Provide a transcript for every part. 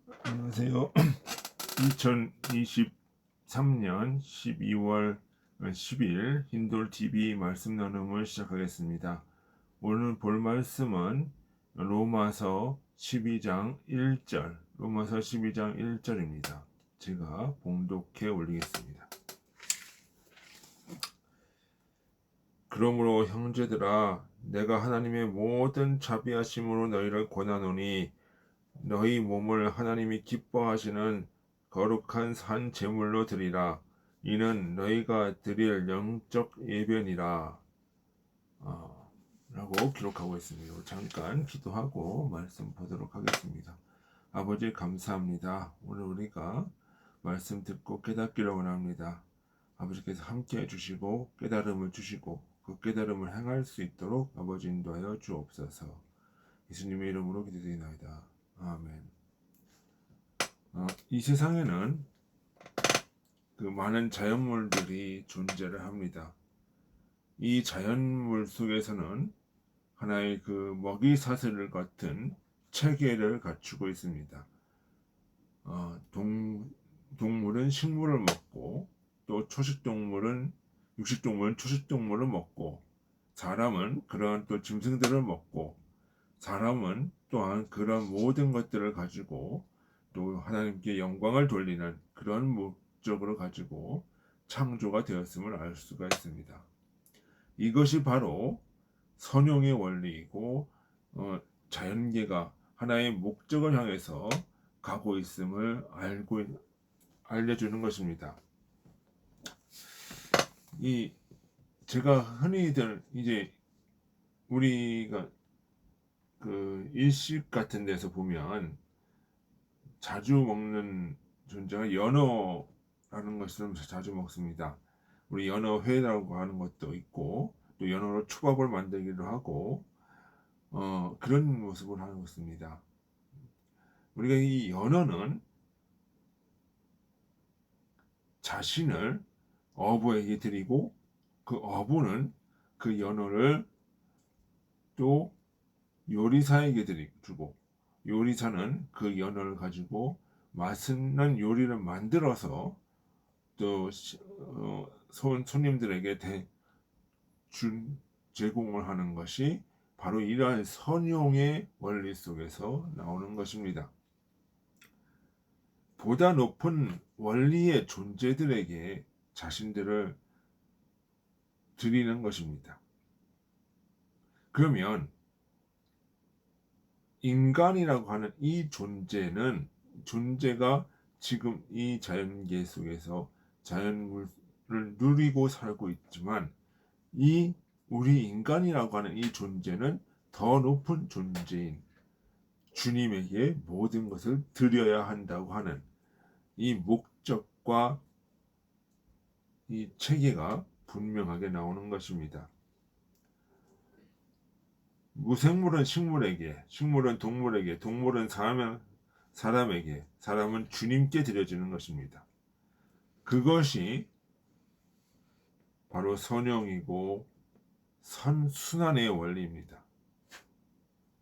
안녕하세요. 2023년 12월 10일 힌돌 TV 말씀 나눔을 시작하겠습니다. 오늘 볼 말씀은 로마서 12장 1절, 로마서 12장 1절입니다. 제가 봉독해 올리겠습니다. 그러므로 형제들아, 내가 하나님의 모든 자비하심으로 너희를 권하노니 너희 몸을 하나님이 기뻐하시는 거룩한 산 제물로 드리라. 이는 너희가 드릴 영적 예배니라. 라고 기록하고 있습니다. 잠깐 기도하고 말씀 보도록 하겠습니다. 아버지 감사합니다. 오늘 우리가 말씀 듣고 깨닫기를 원합니다. 아버지께서 함께 해주시고 깨달음을 주시고 그 깨달음을 행할 수 있도록 아버지 인도하여 주옵소서. 예수님의 이름으로 기도드리나이다. 아멘. 이 세상에는 그 많은 자연물들이 존재를 합니다. 이 자연물 속에서는 하나의 그 먹이 사슬 같은 체계를 갖추고 있습니다. 동물은 식물을 먹고 또 육식동물은 초식동물을 먹고 사람은 그러한 또 짐승들을 먹고 사람은 또한 그런 모든 것들을 가지고 또 하나님께 영광을 돌리는 그런 목적으로 가지고 창조가 되었음을 알 수가 있습니다. 이것이 바로 선용의 원리이고 자연계가 하나의 목적을 향해서 가고 있음을 알려주는 것입니다. 제가 흔히들 이제 우리가 그 일식 같은 데서 보면 자주 먹는 존재가 연어라는 것을 자주 먹습니다. 우리 연어회라고 하는 것도 있고 또 연어로 초밥을 만들기도 하고 그런 모습을 하고 있습니다. 우리가 이 연어는 자신을 어부에게 드리고 그 어부는 그 연어를 또 요리사에게 주고 요리사는 그 연어를 가지고 맛있는 요리를 만들어서 또 손님들에게 제공을 하는 것이 바로 이러한 선용의 원리 속에서 나오는 것입니다. 보다 높은 원리의 존재들에게 자신들을 드리는 것입니다. 그러면 인간이라고 하는 이 존재가 지금 이 자연계 속에서 자연물을 누리고 살고 있지만 우리 인간이라고 하는 이 존재는 더 높은 존재인 주님에게 모든 것을 드려야 한다고 하는 이 목적과 이 체계가 분명하게 나오는 것입니다. 무생물은 식물에게, 식물은 동물에게, 동물은 사람에게, 사람은 주님께 드려지는 것입니다. 그것이 바로 선형이고 순환의 원리입니다.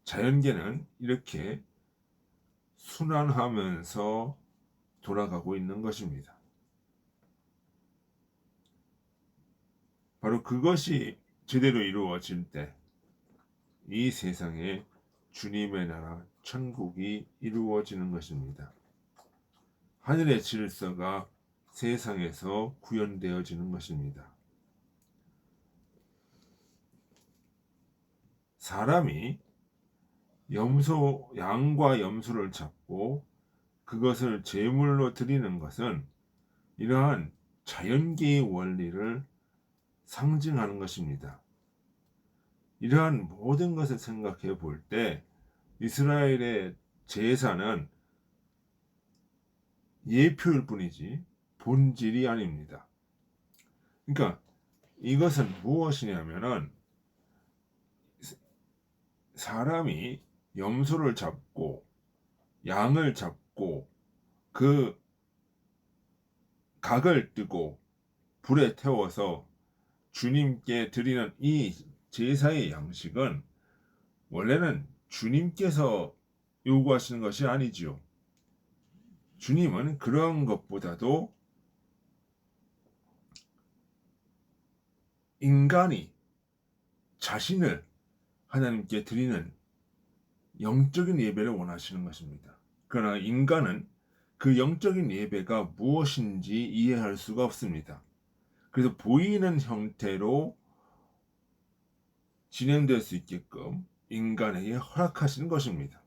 자연계는 이렇게 순환하면서 돌아가고 있는 것입니다. 바로 그것이 제대로 이루어질 때 이 세상에 주님의 나라 천국이 이루어지는 것입니다. 하늘의 질서가 세상에서 구현되어지는 것입니다. 사람이 양과 염소를 잡고 그것을 제물로 드리는 것은 이러한 자연계의 원리를 상징하는 것입니다. 이러한 모든 것을 생각해 볼 때 이스라엘의 제사는 예표일 뿐이지 본질이 아닙니다. 그러니까 이것은 무엇이냐면은 사람이 염소를 잡고 양을 잡고 그 각을 뜨고 불에 태워서 주님께 드리는 이 제사의 양식은 원래는 주님께서 요구하시는 것이 아니지요. 주님은 그런 것보다도 인간이 자신을 하나님께 드리는 영적인 예배를 원하시는 것입니다. 그러나 인간은 그 영적인 예배가 무엇인지 이해할 수가 없습니다. 그래서 보이는 형태로 진행될 수 있게끔 인간에게 허락하시는 것입니다.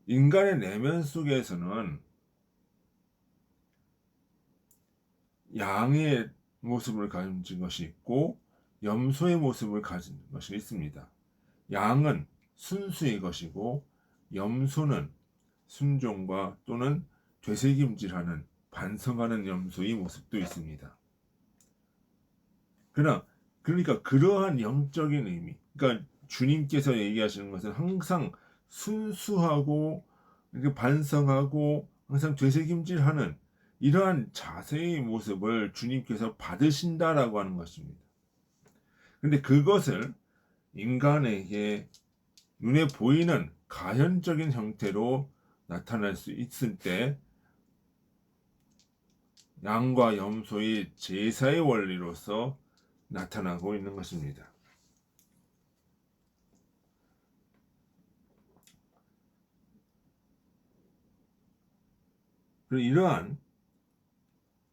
인간의 내면 속에서는 양의 모습을 가진 것이 있고 염소의 모습을 가진 것이 있습니다. 양은 순수의 것이고 염소는 순종과 또는 되새김질하는 반성하는 염소의 모습도 있습니다. 그러니까 그러한 영적인 의미, 그러니까 주님께서 얘기하시는 것은 항상 순수하고 이렇게 반성하고 항상 되새김질하는 이러한 자세의 모습을 주님께서 받으신다라고 하는 것입니다. 근데 그것을 인간에게 눈에 보이는 가현적인 형태로 나타날 수 있을 때 양과 염소의 제사의 원리로서 나타나고 있는 것입니다. 그리고 이러한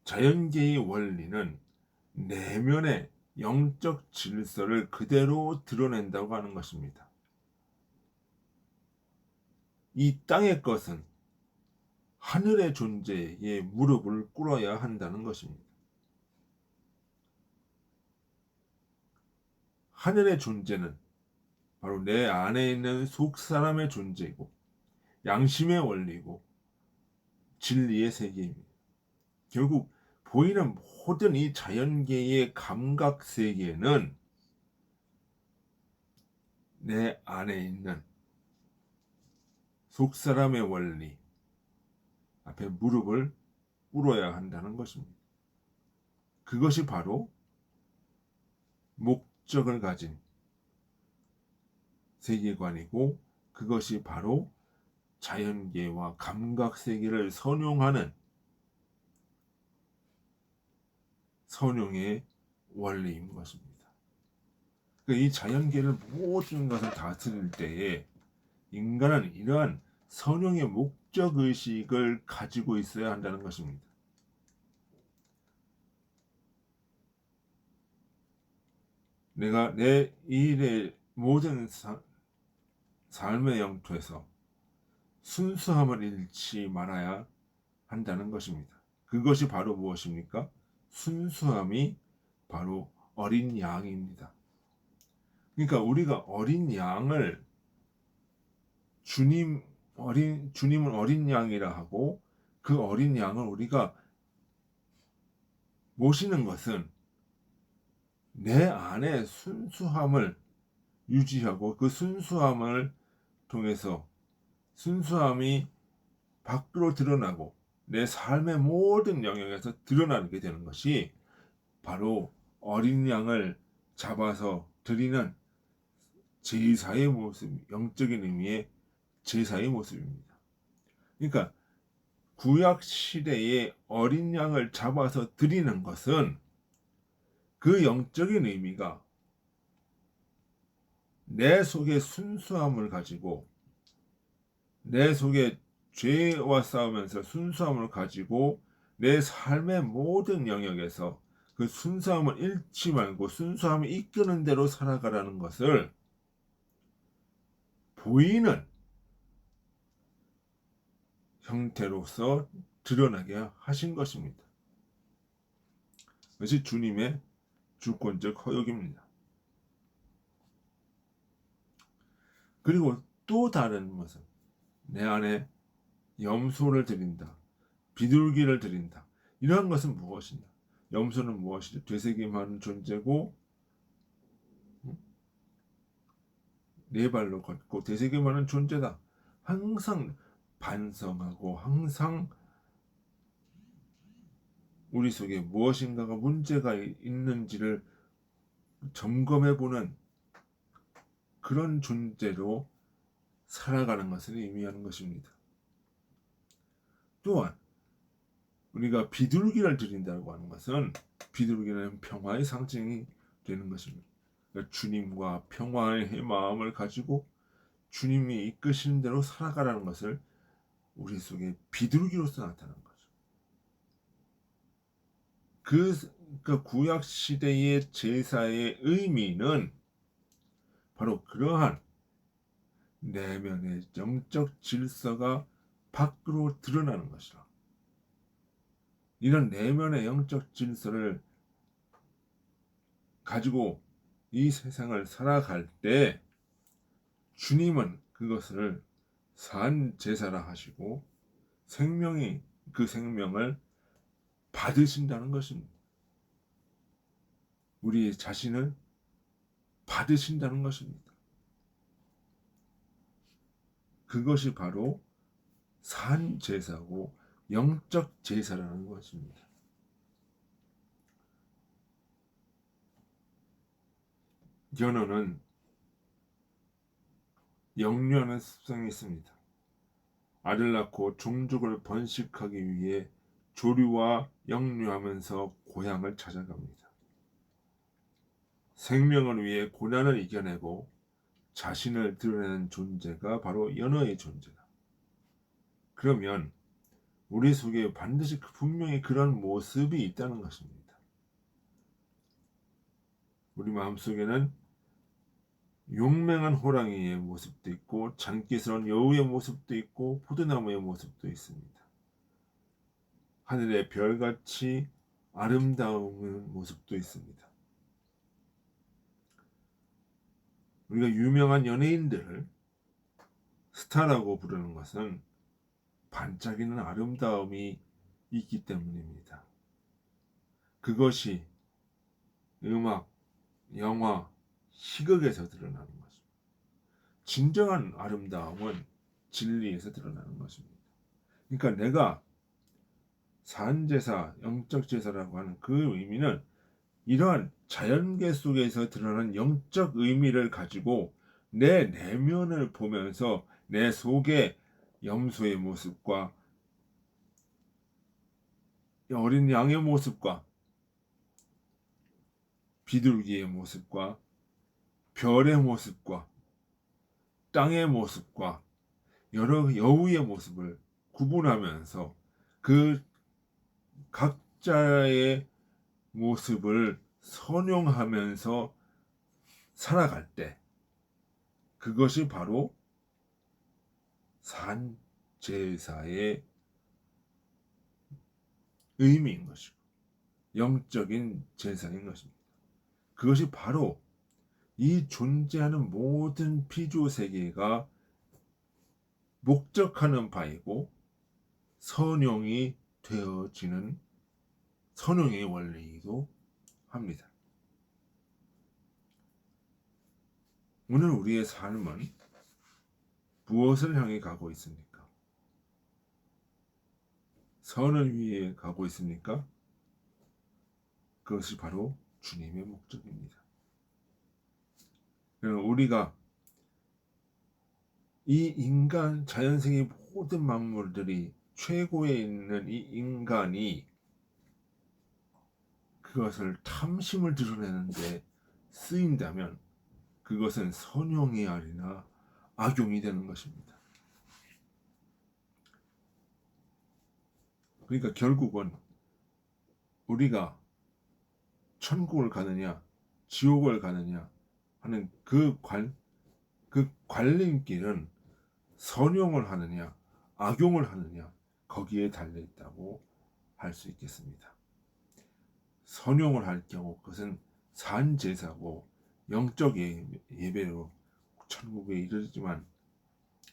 자연계의 원리는 내면의 영적 질서를 그대로 드러낸다고 하는 것입니다. 이 땅의 것은 하늘의 존재에 무릎을 꿇어야 한다는 것입니다. 하늘의 존재는 바로 내 안에 있는 속 사람의 존재이고 양심의 원리고 진리의 세계입니다. 결국 보이는 모든 이 자연계의 감각 세계는 내 안에 있는 속 사람의 원리 앞에 무릎을 꿇어야 한다는 것입니다. 그것이 바로 목적을 가진 세계관이고 그것이 바로 자연계와 감각세계를 선용하는 선용의 원리인 것입니다. 이 자연계를 모든 것을 다스릴 때에 인간은 이러한 선용의 목적의식을 가지고 있어야 한다는 것입니다. 내가 내 일의 모든 삶의 영토에서 순수함을 잃지 말아야 한다는 것입니다. 그것이 바로 무엇입니까? 순수함이 바로 어린 양입니다. 그러니까 우리가 어린 양을 주님은 어린 양이라 하고 그 어린 양을 우리가 모시는 것은 내 안에 순수함을 유지하고 그 순수함을 통해서 순수함이 밖으로 드러나고 내 삶의 모든 영역에서 드러나게 되는 것이 바로 어린 양을 잡아서 드리는 제사의 모습, 영적인 의미의 제사의 모습입니다. 그러니까 구약 시대에 어린 양을 잡아서 드리는 것은 그 영적인 의미가 내 속에 순수함을 가지고 내 속에 죄와 싸우면서 순수함을 가지고 내 삶의 모든 영역에서 그 순수함을 잃지 말고 순수함을 이끄는 대로 살아가라는 것을 보이는 형태로서 드러나게 하신 것입니다. 그것이 주님의 주권적 허용입니다. 그리고 또 다른 것은 내 안에 염소를 드린다, 비둘기를 드린다. 이러한 것은 무엇이냐? 염소는 무엇이죠? 되새김하는 존재고 네 발로 걷고 되새김하는 존재다. 항상 반성하고 항상 우리 속에 무엇인가가 문제가 있는지를 점검해보는 그런 존재로 살아가는 것을 의미하는 것입니다. 또한 우리가 비둘기를 드린다고 하는 것은 비둘기는 평화의 상징이 되는 것입니다. 그러니까 주님과 평화의 마음을 가지고 주님이 이끄시는 대로 살아가라는 것을 우리 속에 비둘기로서 나타난 거죠. 그 구약 시대의 제사의 의미는 바로 그러한 내면의 영적 질서가 밖으로 드러나는 것이라. 이런 내면의 영적 질서를 가지고 이 세상을 살아갈 때 주님은 그것을 산 제사라 하시고 그 생명을 받으신다는 것입니다. 우리 자신을 받으신다는 것입니다. 그것이 바로 산 제사고 영적 제사라는 것입니다. 연어는 영류하는 습성이 있습니다. 알을 낳고 종족을 번식하기 위해 조류와 영류하면서 고향을 찾아갑니다. 생명을 위해 고난을 이겨내고 자신을 드러내는 존재가 바로 연어의 존재다. 그러면 우리 속에 반드시 분명히 그런 모습이 있다는 것입니다. 우리 마음속에는 용맹한 호랑이의 모습도 있고 장기스러운 여우의 모습도 있고 포도나무의 모습도 있습니다. 하늘의 별같이 아름다운 모습도 있습니다. 우리가 유명한 연예인들을 스타라고 부르는 것은 반짝이는 아름다움이 있기 때문입니다. 그것이 음악, 영화, 희극에서 드러나는 것입니다. 진정한 아름다움은 진리에서 드러나는 것입니다. 그러니까 내가 산제사, 영적 제사라고 하는 그 의미는 이러한 자연계 속에서 드러나는 영적 의미를 가지고 내 내면을 보면서 내 속에 염소의 모습과 어린 양의 모습과 비둘기의 모습과 별의 모습과 땅의 모습과 여러 여우의 모습을 구분하면서 그 각자의 모습을 선용하면서 살아갈 때 그것이 바로 산제사의 의미인 것이고 영적인 제사인 것입니다. 그것이 바로 이 존재하는 모든 피조세계가 목적하는 바이고 선용이 되어지는 선용의 원리이기도 합니다. 오늘 우리의 삶은 무엇을 향해 가고 있습니까? 선을 위해 가고 있습니까? 그것이 바로 주님의 목적입니다. 우리가 이 인간, 자연세계 모든 만물들이 최고에 있는 이 인간이 그것을 탐심을 드러내는데 쓰인다면 그것은 선용이 아니라 악용이 되는 것입니다. 그러니까 결국은 우리가 천국을 가느냐 지옥을 가느냐 하는 그 관림길은 선용을 하느냐 악용을 하느냐 거기에 달려 있다고 할 수 있겠습니다. 선용을 할 경우 그것은 산제사고 영적 예배로 천국에 이르지만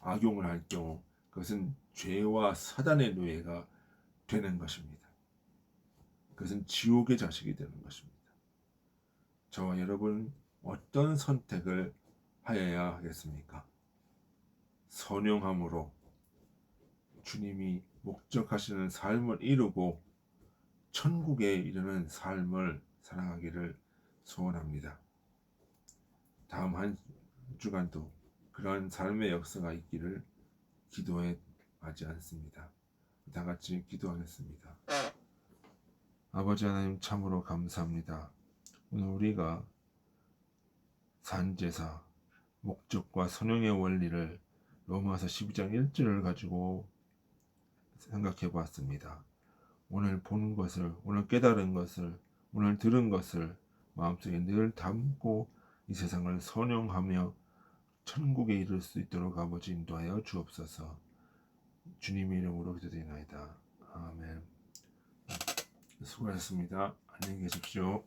악용을 할 경우 그것은 죄와 사단의 노예가 되는 것입니다. 그것은 지옥의 자식이 되는 것입니다. 저와 여러분 어떤 선택을 하여야 하겠습니까? 선용함으로 주님이 목적하시는 삶을 이루고 천국에 이르는 삶을 살아가기를 소원합니다. 다음 한 주간도 그러한 삶의 역사가 있기를 기도해 하지 않습니다. 다 같이 기도하겠습니다. 아버지 하나님 참으로 감사합니다. 오늘 우리가 산제사, 목적과 선용의 원리를 로마서 12장 1절을 가지고 생각해 보았습니다. 오늘 보는 것을, 오늘 깨달은 것을, 오늘 들은 것을 마음속에 늘 담고 이 세상을 선용하며 천국에 이를 수 있도록 아버지 인도하여 주옵소서. 주님의 이름으로 기도드리나이다. 아멘. 수고하셨습니다. 안녕히 계십시오.